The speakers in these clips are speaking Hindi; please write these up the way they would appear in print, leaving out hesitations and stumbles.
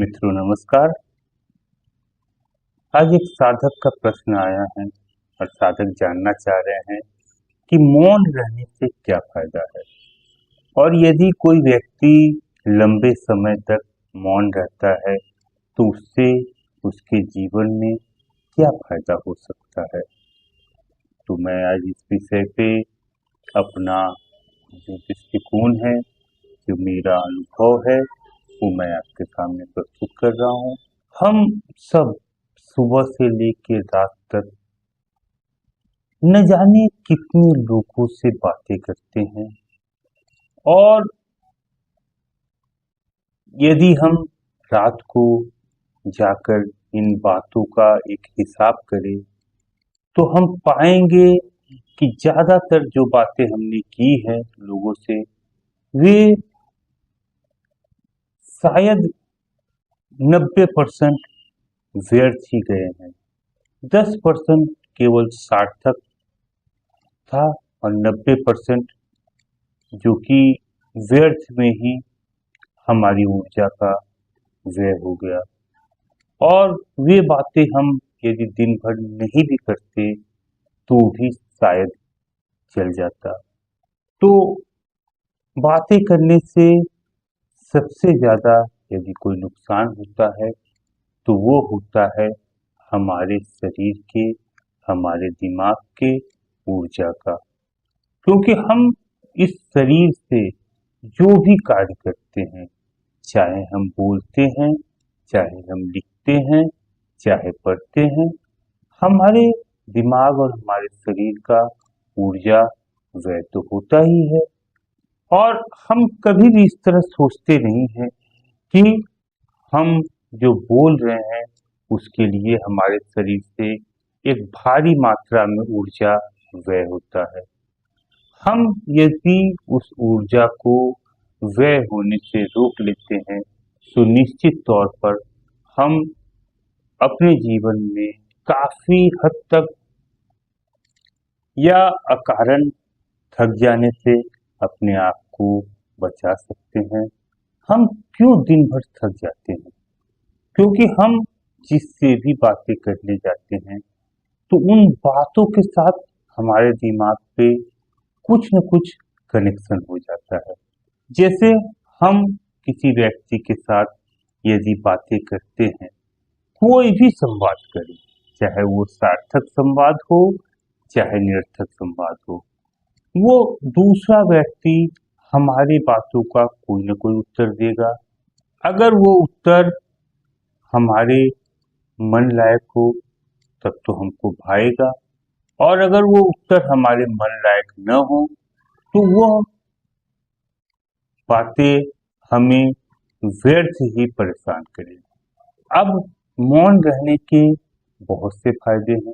मित्रों नमस्कार। आज एक साधक का प्रश्न आया है और साधक जानना चाह रहे हैं कि मौन रहने से क्या फायदा है और यदि कोई व्यक्ति लंबे समय तक मौन रहता है तो उससे उसके जीवन में क्या फायदा हो सकता है। तो मैं आज इस विषय पे अपना जो दृष्टिकोण है, जो मेरा अनुभव है, वो मैं आपके सामने प्रस्तुत कर रहा हूँ। हम सब सुबह से लेकर रात तक न जाने कितने लोगों से बातें करते हैं और यदि हम रात को जाकर इन बातों का एक हिसाब करें तो हम पाएंगे कि ज्यादातर जो बातें हमने की है लोगों से वे शायद 90% व्यर्थ ही गए हैं। 10% केवल सार्थक था और 90% जो कि व्यर्थ में ही हमारी ऊर्जा का व्यय हो गया। और वे बातें हम यदि दिन भर नहीं भी करते तो भी शायद चल जाता। तो बातें करने से सबसे ज्यादा यदि कोई नुकसान होता है तो वो होता है हमारे शरीर के, हमारे दिमाग के ऊर्जा का। क्योंकि हम इस शरीर से जो भी कार्य करते हैं, चाहे हम बोलते हैं, चाहे हम लिखते हैं, चाहे पढ़ते हैं, हमारे दिमाग और हमारे शरीर का ऊर्जा व्यय तो होता ही है। और हम कभी भी इस तरह सोचते नहीं हैं कि हम जो बोल रहे हैं उसके लिए हमारे शरीर से एक भारी मात्रा में ऊर्जा व्यय होता है। हम यदि उस ऊर्जा को व्यय होने से रोक लेते हैं तो निश्चित तौर पर हम अपने जीवन में काफी हद तक या अकारण थक जाने से अपने आप को बचा सकते हैं। हम क्यों दिन भर थक जाते हैं? क्योंकि हम जिससे भी बातें करने जाते हैं तो उन बातों के साथ हमारे दिमाग पे कुछ न कुछ कनेक्शन हो जाता है। जैसे हम किसी व्यक्ति के साथ यदि बातें करते हैं, कोई भी संवाद करें, चाहे वो सार्थक संवाद हो चाहे निरर्थक संवाद हो, वो दूसरा व्यक्ति हमारी बातों का कोई न कोई उत्तर देगा। अगर वो उत्तर हमारे मन लायक हो तब तो हमको भाएगा और अगर वो उत्तर हमारे मन लायक न हो तो वो बातें हमें व्यर्थ ही परेशान करेगी। अब मौन रहने के बहुत से फायदे हैं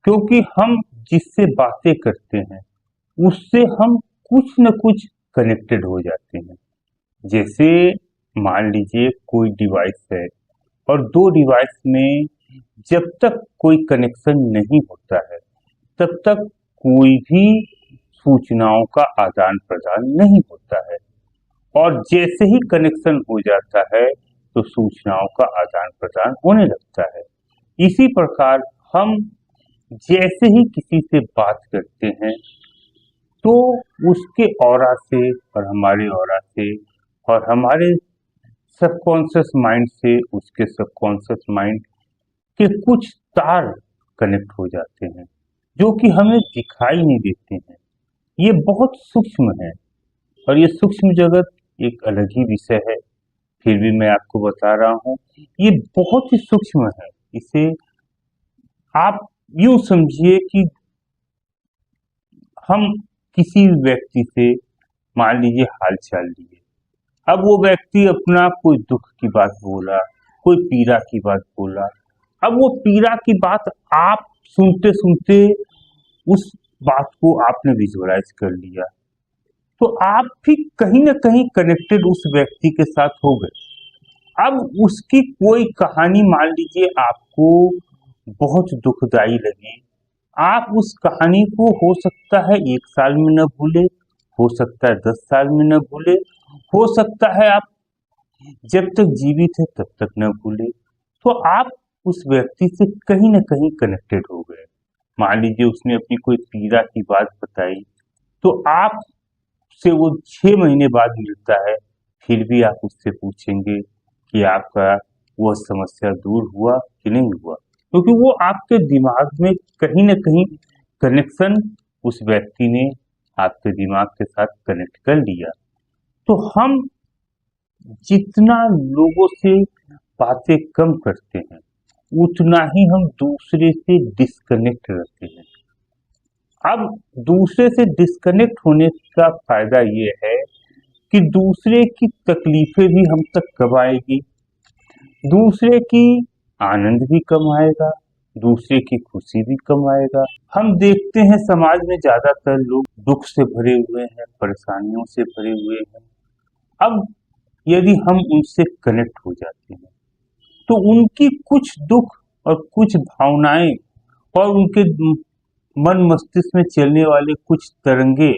क्योंकि हम जिससे बातें करते हैं उससे हम कुछ न कुछ कनेक्टेड हो जाते हैं। जैसे मान लीजिए कोई डिवाइस है और दो डिवाइस में जब तक कोई कनेक्शन नहीं होता है तब तक कोई भी सूचनाओं का आदान प्रदान नहीं होता है और जैसे ही कनेक्शन हो जाता है तो सूचनाओं का आदान प्रदान होने लगता है। इसी प्रकार हम जैसे ही किसी से बात करते हैं तो उसके ऑरा से और हमारे ऑरा से और हमारे सबकॉन्शियस माइंड से उसके सबकॉन्शियस माइंड के कुछ तार कनेक्ट हो जाते हैं जो कि हमें दिखाई नहीं देते हैं। ये बहुत सूक्ष्म है और ये सूक्ष्म जगत एक अलग ही विषय है, फिर भी मैं आपको बता रहा हूँ। ये बहुत ही सूक्ष्म है। इसे आप यूं समझिए कि हम किसी व्यक्ति से मान लीजिए हाल चाल लिए, अब वो व्यक्ति अपना कोई दुख की बात बोला, कोई पीड़ा की बात बोला, अब वो पीड़ा की बात आप सुनते सुनते उस बात को आपने विजुअलाइज कर लिया तो आप भी कहीं ना कहीं कनेक्टेड उस व्यक्ति के साथ हो गए। अब उसकी कोई कहानी मान लीजिए आपको बहुत दुखदाई लगी, आप उस कहानी को हो सकता है 1 साल में न भूले, हो सकता है 10 साल में न भूले, हो सकता है आप जब तक जीवित है तब तक न भूले। तो आप उस व्यक्ति से कहीं न कहीं कनेक्टेड हो गए। मान लीजिए उसने अपनी कोई पीड़ा की बात बताई, तो आप से वो 6 महीने बाद मिलता है, फिर भी आप उससे पूछेंगे कि आपका वह समस्या दूर हुआ कि नहीं हुआ? क्योंकि वो आपके दिमाग में कहीं न कहीं कनेक्शन उस व्यक्ति ने आपके दिमाग के साथ कनेक्ट कर लिया। तो हम जितना लोगों से बातें कम करते हैं, उतना ही हम दूसरे से डिस्कनेक्ट रहते हैं। अब दूसरे से डिस्कनेक्ट होने का फायदा ये है कि दूसरे की तकलीफें भी हम तक कब आएगी, दूसरे की आनंद भी कम आएगा, दूसरे की खुशी भी कम आएगा। हम देखते हैं समाज में ज्यादातर लोग दुख से भरे हुए हैं, परेशानियों से भरे हुए हैं। अब यदि हम उनसे कनेक्ट हो जाते हैं तो उनकी कुछ दुख और कुछ भावनाएं और उनके मन मस्तिष्क में चलने वाले कुछ तरंगे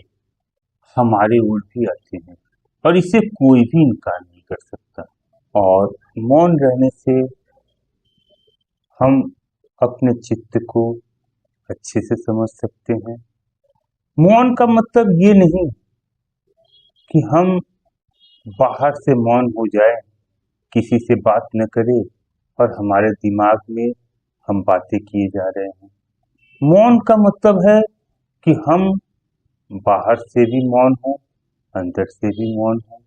हमारे ओर भी आते हैं और इसे कोई भी इनकार नहीं कर सकता। और मौन रहने से हम अपने चित्त को अच्छे से समझ सकते हैं। मौन का मतलब ये नहीं कि हम बाहर से मौन हो जाए, किसी से बात न करें और हमारे दिमाग में हम बातें किए जा रहे हैं। मौन का मतलब है कि हम बाहर से भी मौन हो, अंदर से भी मौन हो।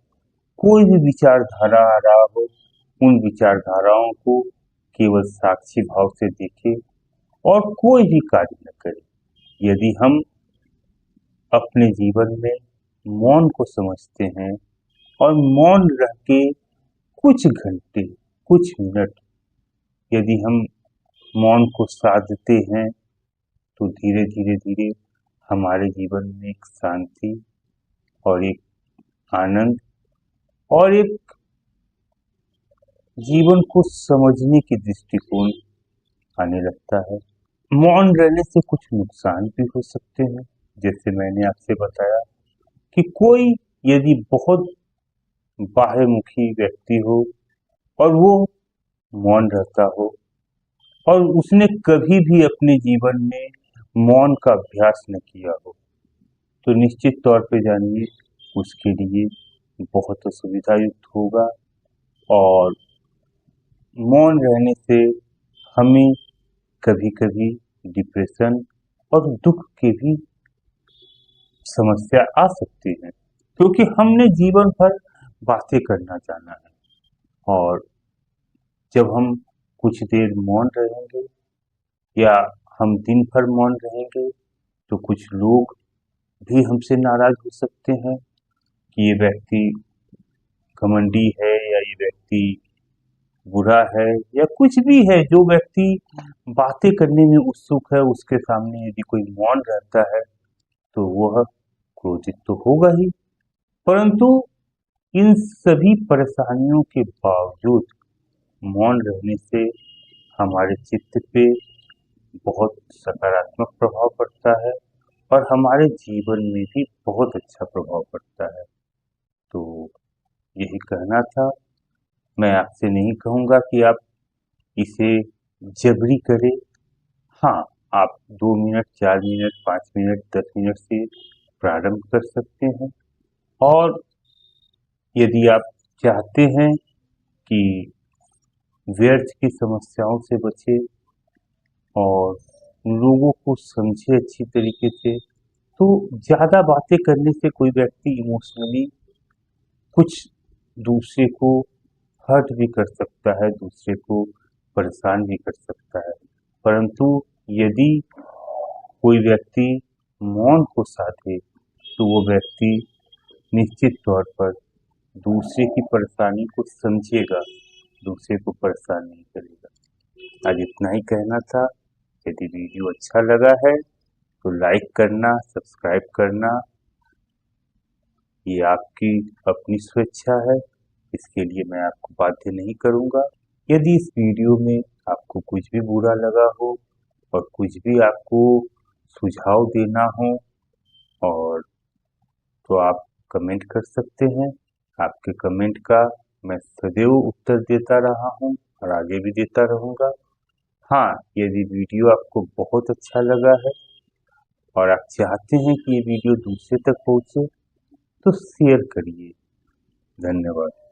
कोई भी विचारधारा आ रहा हो, उन विचारधाराओं को केवल साक्षी भाव से देखे और कोई भी कार्य न करे। यदि हम अपने जीवन में मौन को समझते हैं और मौन रह के कुछ घंटे, कुछ मिनट यदि हम मौन को साधते हैं, तो धीरे धीरे धीरे हमारे जीवन में एक शांति और एक आनंद और एक जीवन को समझने की दृष्टिकोण आने लगता है। मौन रहने से कुछ नुकसान भी हो सकते हैं, जैसे मैंने आपसे बताया कि कोई यदि बहुत बाह्यमुखी व्यक्ति हो और वो मौन रहता हो और उसने कभी भी अपने जीवन में मौन का अभ्यास न किया हो, तो निश्चित तौर पे जानिए उसके लिए बहुत असुविधा युक्त होगा। और मौन रहने से हमें कभी कभी डिप्रेशन और दुख की भी समस्या आ सकती है, क्योंकि हमने जीवन भर बातें करना जाना है। और जब हम कुछ देर मौन रहेंगे या हम दिन भर मौन रहेंगे, तो कुछ लोग भी हमसे नाराज हो सकते हैं कि ये व्यक्ति घमंडी है या ये व्यक्ति बुरा है या कुछ भी है। जो व्यक्ति बातें करने में उत्सुक है, उसके सामने यदि कोई मौन रहता है तो वह क्रोधित तो होगा ही। परंतु इन सभी परेशानियों के बावजूद मौन रहने से हमारे चित्त पे बहुत सकारात्मक प्रभाव पड़ता है और हमारे जीवन में भी बहुत अच्छा प्रभाव पड़ता है। तो यही कहना था। मैं आपसे नहीं कहूँगा कि आप इसे जबरी करें। हाँ, आप 2 मिनट, 4 मिनट, 5 मिनट, 10 मिनट से प्रारंभ कर सकते हैं। और यदि आप चाहते हैं कि व्यर्थ की समस्याओं से बचे और लोगों को समझे अच्छी तरीके से, तो ज़्यादा बातें करने से कोई व्यक्ति इमोशनली कुछ दूसरे को हर्ट भी कर सकता है, दूसरे को परेशान भी कर सकता है। परंतु यदि कोई व्यक्ति मौन को साधे, तो वो व्यक्ति निश्चित तौर पर दूसरे की परेशानी को समझेगा, दूसरे को परेशान नहीं करेगा। आज इतना ही कहना था। यदि वीडियो अच्छा लगा है तो लाइक करना, सब्सक्राइब करना, ये आपकी अपनी स्वेच्छा है। इसके लिए मैं आपको बाध्य नहीं करूँगा। यदि इस वीडियो में आपको कुछ भी बुरा लगा हो और कुछ भी आपको सुझाव देना हो और तो आप कमेंट कर सकते हैं। आपके कमेंट का मैं सदैव उत्तर देता रहा हूँ और आगे भी देता रहूँगा। हाँ, यदि वीडियो आपको बहुत अच्छा लगा है और आप चाहते हैं कि ये वीडियो दूसरे तक पहुँचे तो शेयर करिए। धन्यवाद।